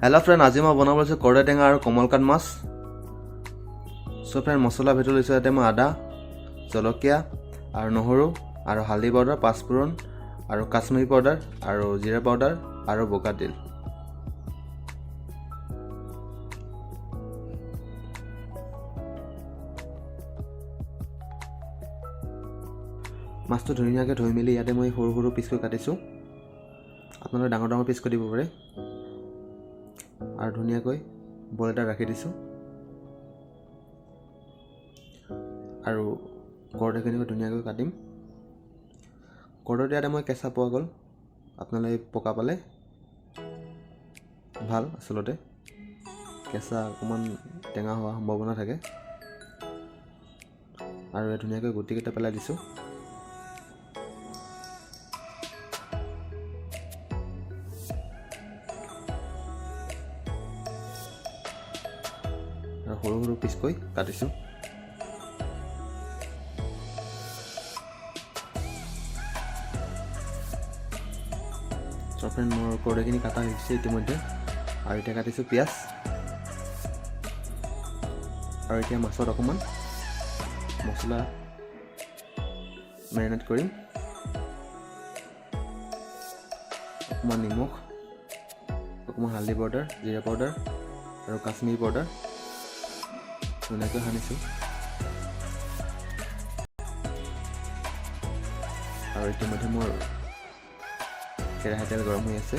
Hello friend, आज मैं बनाब कड़ाई टेंगा और कमलकाट माछ। सो फ्रेंड मसला भितर লৈছো याते मैं आदा जलकिया और নহৰু और हालदी पाउडार पाँचफोरन और काश्मीरी पाउडार और जीरा पाउडार और बोका तिल। माछটো ধুনীয়াকৈ ধুই মেলি ইয়াতে মই সৰু সৰু পিচ কৰি কাটিছো। আপোনালোকে ডাঙৰ ডাঙৰ পিচ কৰি দিব পাৰে। और धुनियाকৈ बल এটা ৰাখি দিছো আৰু কৰডাখিনি ধুনিয়াকৈ কাটিম। কৰডাতে মই কেঁচা পোৱা গ'ল, আপোনালোকে পকা পালে ভাল। আসলতে কেঁচা অকমান টেঙা হোৱা সম্ভাৱনা থাকে। আৰু ধুনিয়াকৈ গুটিকেইটা পেলাই দিছো। সৰু সৰু পিচকৈ কাটিছো। ফ্ৰেণ্ড মোৰ কৰডাখিনি কাটা হৈছে ইতিমধ্যে। আৰু এতিয়া কাটিছো পিঁয়াজ আৰু এতিয়া মাছত অকণমান মছলা মেৰিনেট কৰিম। অকণমান নিমখ, অকণমান হালধি পাউডাৰ, জিৰা পাউডাৰ আৰু কাশ্মীৰী পাউডাৰ ধুনীয়াকৈ সানিছোঁ। আৰু ইতিমধ্যে মোৰ কেৰাহী তেল গৰম হৈ আছে।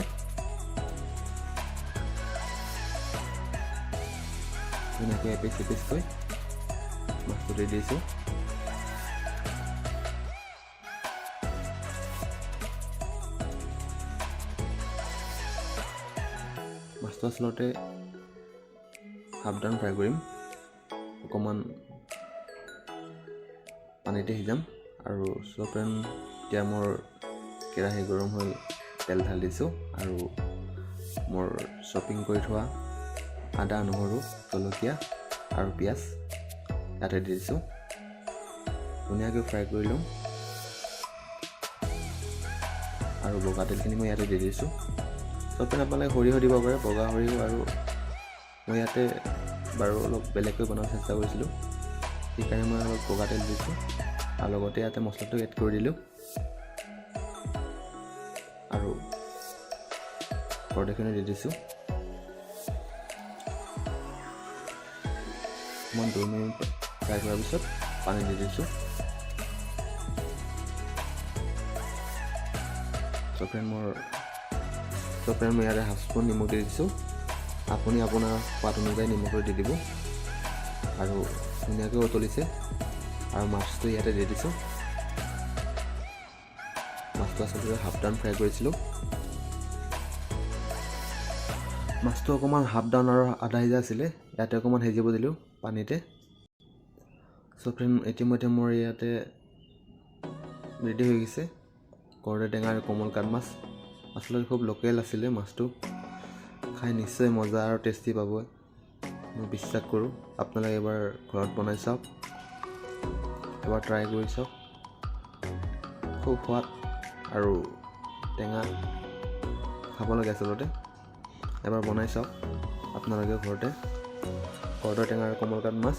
ধুনীয়াকৈ এপিচ এপিচকৈ মাছটো দি দিছোঁ। মাছটো আচলতে হাফ ডাউন ফ্ৰাই কৰিম। অকণমান পানীতে সিজাম। আৰু ফ্ৰেণ্ড এতিয়া মোৰ কেৰাহী গৰম হৈ তেল ঢালি দিছোঁ আৰু মোৰ শ্বপিং কৰি থোৱা আদা, নহৰু, জলকীয়া আৰু পিঁয়াজ ইয়াতে দি দিছোঁ। ধুনীয়াকৈ ফ্ৰাই কৰি ল'ম। আৰু বগা তেলখিনি মই ইয়াতে দি দিছোঁ। ফ্ৰেণ্ড আপোনালোকে সৰিয়হ দিব পাৰে, বগা সৰিয়হ। আৰু মই ইয়াতে বাৰু অলপ বেলেগকৈ বনাব চেষ্টা কৰিছিলোঁ, সেইকাৰণে মই অলপ বগা তেল দিছোঁ। আৰু লগতে ইয়াতে মছলাটো এড কৰি দিলোঁ আৰু কৰডাখিনি দি দিছোঁ। অকণমান 2 মিনিট ফ্ৰাই কৰাৰ পিছত পানী দি দিছোঁ। ফ্ৰেণ্ড মই ইয়াতে হাফ স্পুন নিমখ দি দিছোঁ। আপুনি আপোনাৰ সোৱাদ অনুযায়ী নিমখ দি দিব। আৰু ধুনীয়াকৈ উতলিছে আৰু মাছটো ইয়াতে দি দিছোঁ। মাছটো আচলতে হাফ ডাউন ফ্ৰাই কৰিছিলোঁ। মাছটো অকণমান হাফ ডাউন আৰু আধা সিজা আছিলে, ইয়াতে অকণমান সিজিব দিলোঁ পানীতে। ফ্ৰেণ্ড ইতিমধ্যে মোৰ ইয়াতে ৰেডি হৈ গৈছে কড়াই টেঙা আৰু কমলকাট মাছ। আচলতে খুব লোকেল আছিলে মাছটো। খাই নিশ্চয় মজা আৰু টেষ্টি পাব, মই বিশ্বাস কৰোঁ। আপোনালোকে এবাৰ ঘৰত বনাই চাওক, এবাৰ ট্ৰাই কৰি চাওক। খুব সোৱাদ আৰু টেঙা খাব লাগে আচলতে। এবাৰ বনাই চাওক আপোনালোকে ঘৰতে কড়াই টেঙা আৰু কমলকাট মাছ।